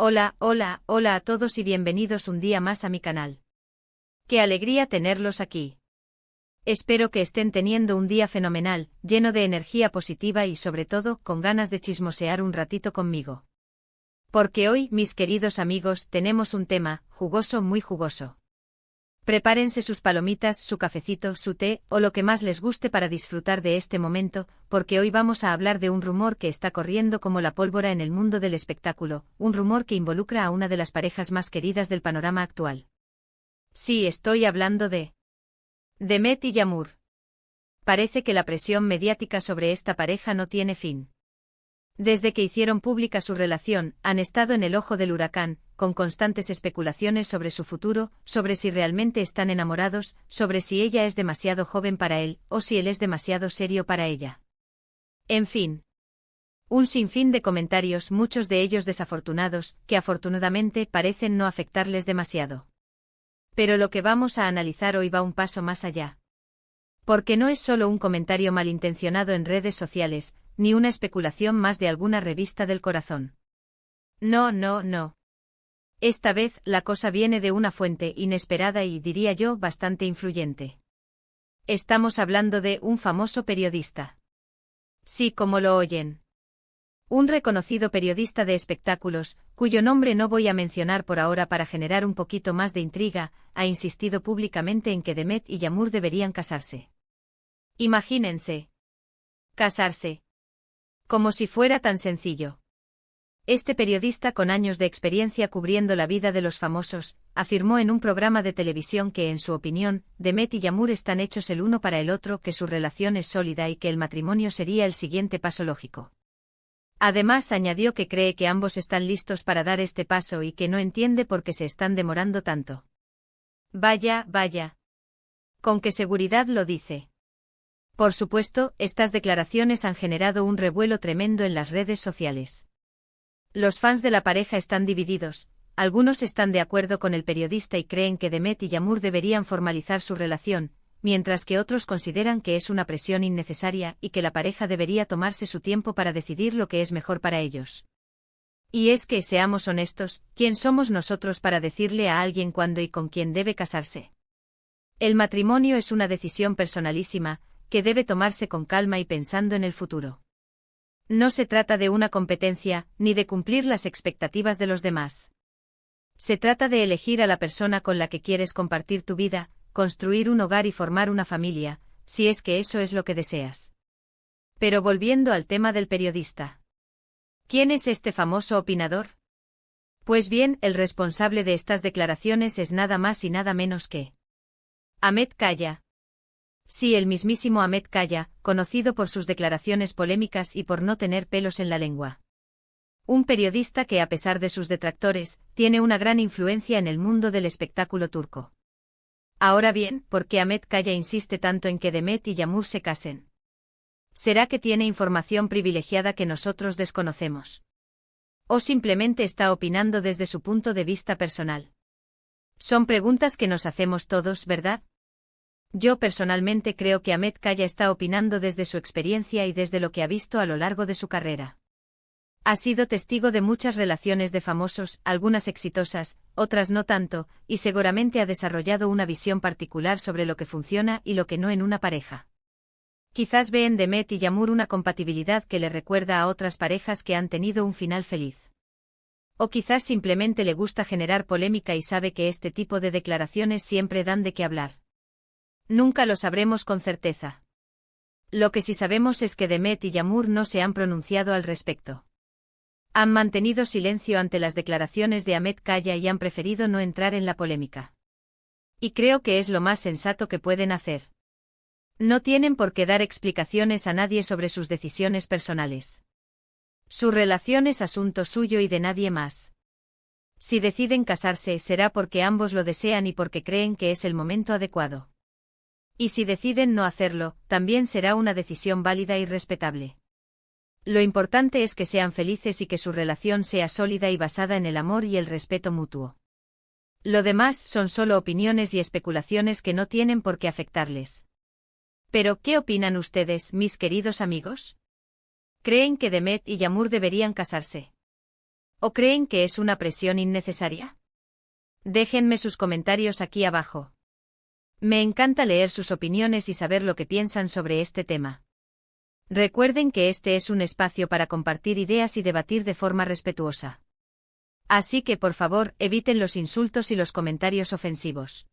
Hola, hola, hola a todos y bienvenidos un día más a mi canal. ¡Qué alegría tenerlos aquí! Espero que estén teniendo un día fenomenal, lleno de energía positiva y sobre todo, con ganas de chismosear un ratito conmigo. Porque hoy, mis queridos amigos, tenemos un tema, jugoso, muy jugoso. Prepárense sus palomitas, su cafecito, su té, o lo que más les guste para disfrutar de este momento, porque hoy vamos a hablar de un rumor que está corriendo como la pólvora en el mundo del espectáculo, un rumor que involucra a una de las parejas más queridas del panorama actual. Sí, estoy hablando de Demet y Yağmur. Parece que la presión mediática sobre esta pareja no tiene fin. Desde que hicieron pública su relación, han estado en el ojo del huracán, con constantes especulaciones sobre su futuro, sobre si realmente están enamorados, sobre si ella es demasiado joven para él, o si él es demasiado serio para ella. En fin. Un sinfín de comentarios, muchos de ellos desafortunados, que afortunadamente parecen no afectarles demasiado. Pero lo que vamos a analizar hoy va un paso más allá. Porque no es solo un comentario malintencionado en redes sociales, ni una especulación más de alguna revista del corazón. No, no, no. Esta vez, la cosa viene de una fuente inesperada y, diría yo, bastante influyente. Estamos hablando de un famoso periodista. Sí, como lo oyen. Un reconocido periodista de espectáculos, cuyo nombre no voy a mencionar por ahora para generar un poquito más de intriga, ha insistido públicamente en que Demet y Yağmur deberían casarse. Imagínense. Casarse. Como si fuera tan sencillo. Este periodista con años de experiencia cubriendo la vida de los famosos, afirmó en un programa de televisión que en su opinión, Demet y Yağmur están hechos el uno para el otro, que su relación es sólida y que el matrimonio sería el siguiente paso lógico. Además añadió que cree que ambos están listos para dar este paso y que no entiende por qué se están demorando tanto. Vaya, vaya. ¿Con qué seguridad lo dice? Por supuesto, estas declaraciones han generado un revuelo tremendo en las redes sociales. Los fans de la pareja están divididos, algunos están de acuerdo con el periodista y creen que Demet y Yağmur deberían formalizar su relación, mientras que otros consideran que es una presión innecesaria y que la pareja debería tomarse su tiempo para decidir lo que es mejor para ellos. Y es que, seamos honestos, ¿quién somos nosotros para decirle a alguien cuándo y con quién debe casarse? El matrimonio es una decisión personalísima, que debe tomarse con calma y pensando en el futuro. No se trata de una competencia, ni de cumplir las expectativas de los demás. Se trata de elegir a la persona con la que quieres compartir tu vida, construir un hogar y formar una familia, si es que eso es lo que deseas. Pero volviendo al tema del periodista. ¿Quién es este famoso opinador? Pues bien, el responsable de estas declaraciones es nada más y nada menos que Ahmet Kaya. Sí, el mismísimo Ahmet Kaya, conocido por sus declaraciones polémicas y por no tener pelos en la lengua. Un periodista que, a pesar de sus detractores, tiene una gran influencia en el mundo del espectáculo turco. Ahora bien, ¿por qué Ahmet Kaya insiste tanto en que Demet y Yağmur se casen? ¿Será que tiene información privilegiada que nosotros desconocemos? ¿O simplemente está opinando desde su punto de vista personal? Son preguntas que nos hacemos todos, ¿verdad? Yo personalmente creo que Ahmet Kaya está opinando desde su experiencia y desde lo que ha visto a lo largo de su carrera. Ha sido testigo de muchas relaciones de famosos, algunas exitosas, otras no tanto, y seguramente ha desarrollado una visión particular sobre lo que funciona y lo que no en una pareja. Quizás ve en Demet y Yağmur una compatibilidad que le recuerda a otras parejas que han tenido un final feliz. O quizás simplemente le gusta generar polémica y sabe que este tipo de declaraciones siempre dan de qué hablar. Nunca lo sabremos con certeza. Lo que sí sabemos es que Demet y Yağmur no se han pronunciado al respecto. Han mantenido silencio ante las declaraciones de Ahmet Kaya y han preferido no entrar en la polémica. Y creo que es lo más sensato que pueden hacer. No tienen por qué dar explicaciones a nadie sobre sus decisiones personales. Su relación es asunto suyo y de nadie más. Si deciden casarse será porque ambos lo desean y porque creen que es el momento adecuado. Y si deciden no hacerlo, también será una decisión válida y respetable. Lo importante es que sean felices y que su relación sea sólida y basada en el amor y el respeto mutuo. Lo demás son solo opiniones y especulaciones que no tienen por qué afectarles. Pero, ¿qué opinan ustedes, mis queridos amigos? ¿Creen que Demet y Yağmur deberían casarse? ¿O creen que es una presión innecesaria? Déjenme sus comentarios aquí abajo. Me encanta leer sus opiniones y saber lo que piensan sobre este tema. Recuerden que este es un espacio para compartir ideas y debatir de forma respetuosa. Así que por favor, eviten los insultos y los comentarios ofensivos.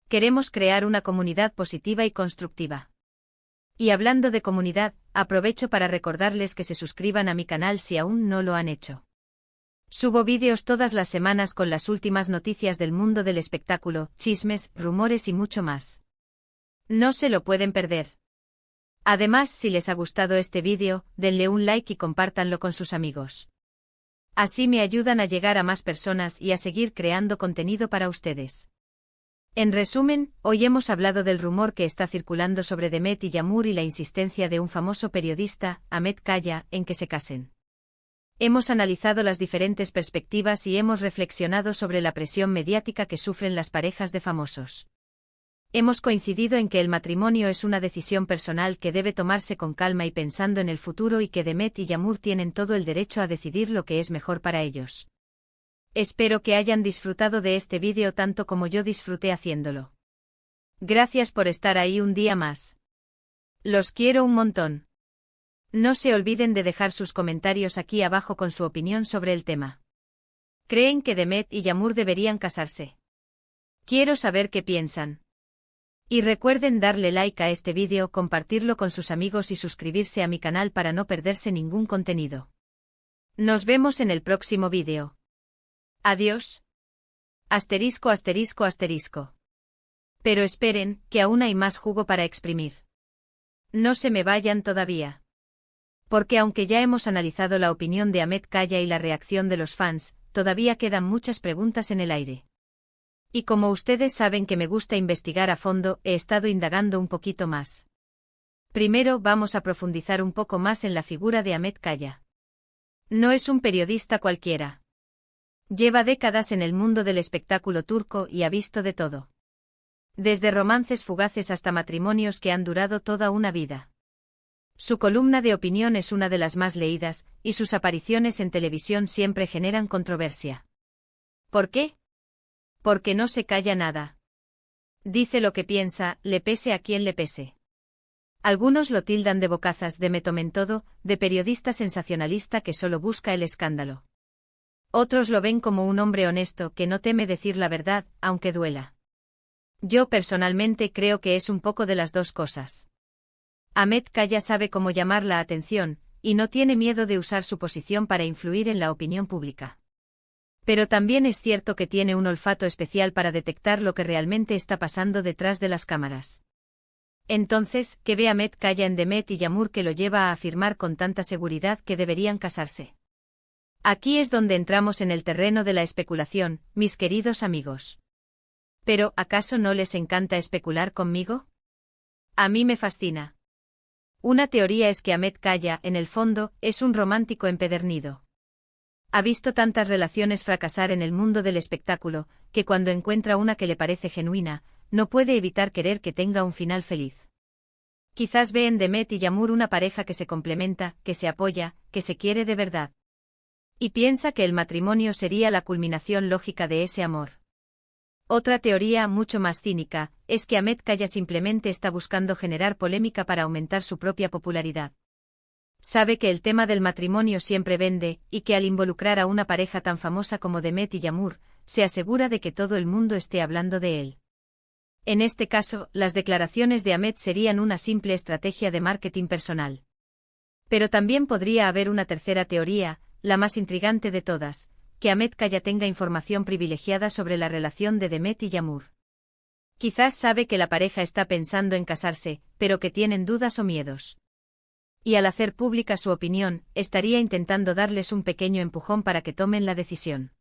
Queremos crear una comunidad positiva y constructiva. Y hablando de comunidad, aprovecho para recordarles que se suscriban a mi canal si aún no lo han hecho. Subo vídeos todas las semanas con las últimas noticias del mundo del espectáculo, chismes, rumores y mucho más. No se lo pueden perder. Además, si les ha gustado este vídeo, denle un like y compártanlo con sus amigos. Así me ayudan a llegar a más personas y a seguir creando contenido para ustedes. En resumen, hoy hemos hablado del rumor que está circulando sobre Demet y Yağmur y la insistencia de un famoso periodista, Ahmet Kaya, en que se casen. Hemos analizado las diferentes perspectivas y hemos reflexionado sobre la presión mediática que sufren las parejas de famosos. Hemos coincidido en que el matrimonio es una decisión personal que debe tomarse con calma y pensando en el futuro y que Demet y Yağmur tienen todo el derecho a decidir lo que es mejor para ellos. Espero que hayan disfrutado de este vídeo tanto como yo disfruté haciéndolo. Gracias por estar ahí un día más. Los quiero un montón. No se olviden de dejar sus comentarios aquí abajo con su opinión sobre el tema. ¿Creen que Demet y Yağmur deberían casarse? Quiero saber qué piensan. Y recuerden darle like a este vídeo, compartirlo con sus amigos y suscribirse a mi canal para no perderse ningún contenido. Nos vemos en el próximo vídeo. Adiós. Asterisco asterisco asterisco. Pero esperen, que aún hay más jugo para exprimir. No se me vayan todavía. Porque aunque ya hemos analizado la opinión de Ahmet Kaya y la reacción de los fans, todavía quedan muchas preguntas en el aire. Y como ustedes saben que me gusta investigar a fondo, he estado indagando un poquito más. Primero vamos a profundizar un poco más en la figura de Ahmet Kaya. No es un periodista cualquiera. Lleva décadas en el mundo del espectáculo turco y ha visto de todo. Desde romances fugaces hasta matrimonios que han durado toda una vida. Su columna de opinión es una de las más leídas, y sus apariciones en televisión siempre generan controversia. ¿Por qué? Porque no se calla nada. Dice lo que piensa, le pese a quien le pese. Algunos lo tildan de bocazas, de metomentodo, de periodista sensacionalista que solo busca el escándalo. Otros lo ven como un hombre honesto que no teme decir la verdad, aunque duela. Yo personalmente creo que es un poco de las dos cosas. Ahmet Kaya sabe cómo llamar la atención, y no tiene miedo de usar su posición para influir en la opinión pública. Pero también es cierto que tiene un olfato especial para detectar lo que realmente está pasando detrás de las cámaras. Entonces, ¿qué ve Ahmet Kaya en Demet y Yağmur que lo lleva a afirmar con tanta seguridad que deberían casarse? Aquí es donde entramos en el terreno de la especulación, mis queridos amigos. ¿Pero acaso no les encanta especular conmigo? A mí me fascina. Una teoría es que Ahmet Kaya, en el fondo, es un romántico empedernido. Ha visto tantas relaciones fracasar en el mundo del espectáculo, que cuando encuentra una que le parece genuina, no puede evitar querer que tenga un final feliz. Quizás ve en Demet y Yağmur una pareja que se complementa, que se apoya, que se quiere de verdad. Y piensa que el matrimonio sería la culminación lógica de ese amor. Otra teoría, mucho más cínica, es que Ahmet Kaya simplemente está buscando generar polémica para aumentar su propia popularidad. Sabe que el tema del matrimonio siempre vende, y que al involucrar a una pareja tan famosa como Demet y Yağmur, se asegura de que todo el mundo esté hablando de él. En este caso, las declaraciones de Ahmet serían una simple estrategia de marketing personal. Pero también podría haber una tercera teoría, la más intrigante de todas, que Ahmet Kaya tenga información privilegiada sobre la relación de Demet y Yağmur. Quizás sabe que la pareja está pensando en casarse, pero que tienen dudas o miedos. Y al hacer pública su opinión, estaría intentando darles un pequeño empujón para que tomen la decisión.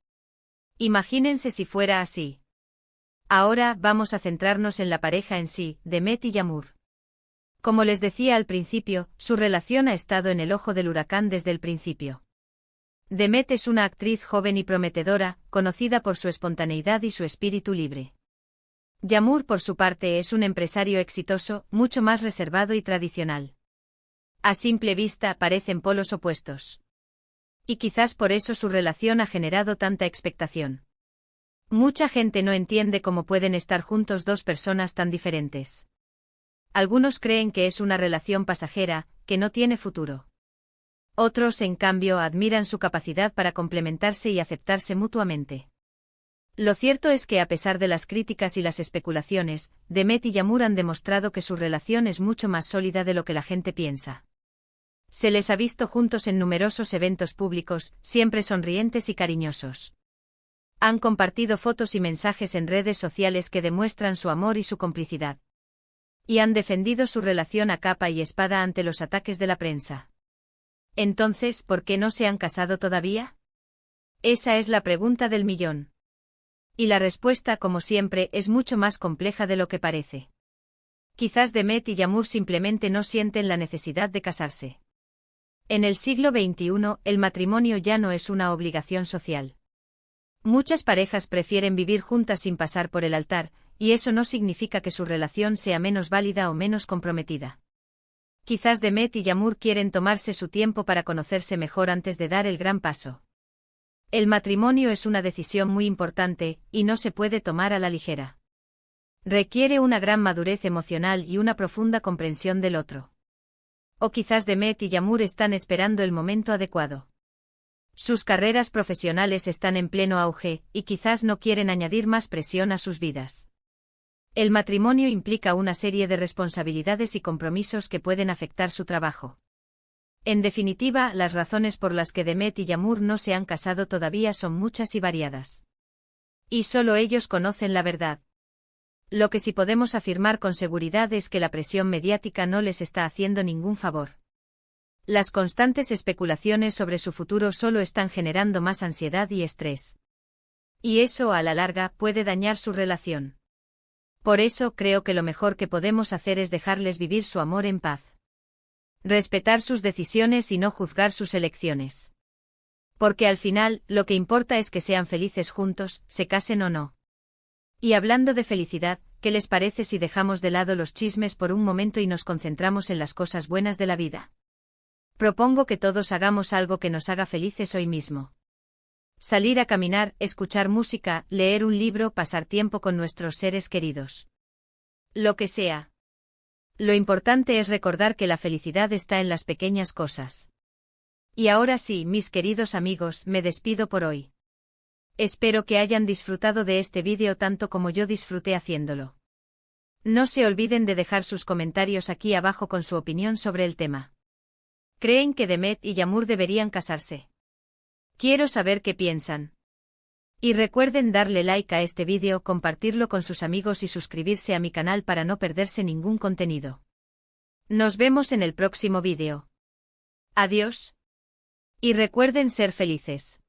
Imagínense si fuera así. Ahora vamos a centrarnos en la pareja en sí, Demet y Yağmur. Como les decía al principio, su relación ha estado en el ojo del huracán desde el principio. Demet es una actriz joven y prometedora, conocida por su espontaneidad y su espíritu libre. Yağmur, por su parte, es un empresario exitoso, mucho más reservado y tradicional. A simple vista parecen polos opuestos. Y quizás por eso su relación ha generado tanta expectación. Mucha gente no entiende cómo pueden estar juntos dos personas tan diferentes. Algunos creen que es una relación pasajera, que no tiene futuro. Otros, en cambio, admiran su capacidad para complementarse y aceptarse mutuamente. Lo cierto es que a pesar de las críticas y las especulaciones, Demet y Yağmur han demostrado que su relación es mucho más sólida de lo que la gente piensa. Se les ha visto juntos en numerosos eventos públicos, siempre sonrientes y cariñosos. Han compartido fotos y mensajes en redes sociales que demuestran su amor y su complicidad. Y han defendido su relación a capa y espada ante los ataques de la prensa. Entonces, ¿por qué no se han casado todavía? Esa es la pregunta del millón. Y la respuesta, como siempre, es mucho más compleja de lo que parece. Quizás Demet y Yağmur simplemente no sienten la necesidad de casarse. En el siglo XXI, el matrimonio ya no es una obligación social. Muchas parejas prefieren vivir juntas sin pasar por el altar, y eso no significa que su relación sea menos válida o menos comprometida. Quizás Demet y Yağmur quieren tomarse su tiempo para conocerse mejor antes de dar el gran paso. El matrimonio es una decisión muy importante, y no se puede tomar a la ligera. Requiere una gran madurez emocional y una profunda comprensión del otro. O quizás Demet y Yağmur están esperando el momento adecuado. Sus carreras profesionales están en pleno auge, y quizás no quieren añadir más presión a sus vidas. El matrimonio implica una serie de responsabilidades y compromisos que pueden afectar su trabajo. En definitiva, las razones por las que Demet y Yağmur no se han casado todavía son muchas y variadas. Y solo ellos conocen la verdad. Lo que sí podemos afirmar con seguridad es que la presión mediática no les está haciendo ningún favor. Las constantes especulaciones sobre su futuro solo están generando más ansiedad y estrés. Y eso, a la larga, puede dañar su relación. Por eso creo que lo mejor que podemos hacer es dejarles vivir su amor en paz. Respetar sus decisiones y no juzgar sus elecciones. Porque al final, lo que importa es que sean felices juntos, se casen o no. Y hablando de felicidad, ¿qué les parece si dejamos de lado los chismes por un momento y nos concentramos en las cosas buenas de la vida? Propongo que todos hagamos algo que nos haga felices hoy mismo. Salir a caminar, escuchar música, leer un libro, pasar tiempo con nuestros seres queridos. Lo que sea. Lo importante es recordar que la felicidad está en las pequeñas cosas. Y ahora sí, mis queridos amigos, me despido por hoy. Espero que hayan disfrutado de este vídeo tanto como yo disfruté haciéndolo. No se olviden de dejar sus comentarios aquí abajo con su opinión sobre el tema. ¿Creen que Demet y Yağmur deberían casarse? Quiero saber qué piensan. Y recuerden darle like a este vídeo, compartirlo con sus amigos y suscribirse a mi canal para no perderse ningún contenido. Nos vemos en el próximo vídeo. Adiós. Y recuerden ser felices.